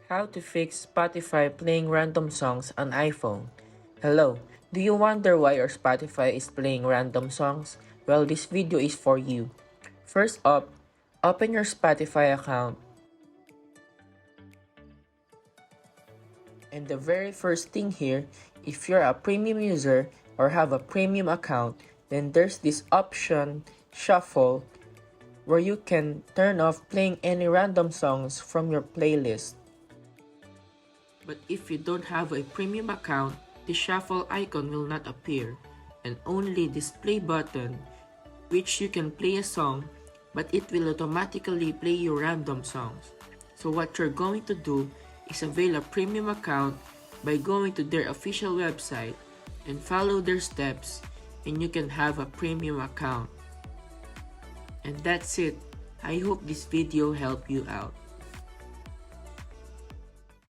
How to fix Spotify playing random songs on iPhone. Hello, do you wonder why your Spotify is playing random songs? Well, this video is for you. First up, open your Spotify account. And the very first thing here, if you're a premium user or have a premium account, then there's this option, Shuffle, where you can turn off playing any random songs from your playlist. But if you don't have a premium account, the shuffle icon will not appear, and only this play button, which you can play a song, but it will automatically play your random songs. So what you're going to do is avail a premium account by going to their official website and follow their steps, and you can have a premium account. And that's it. I hope this video helped you out.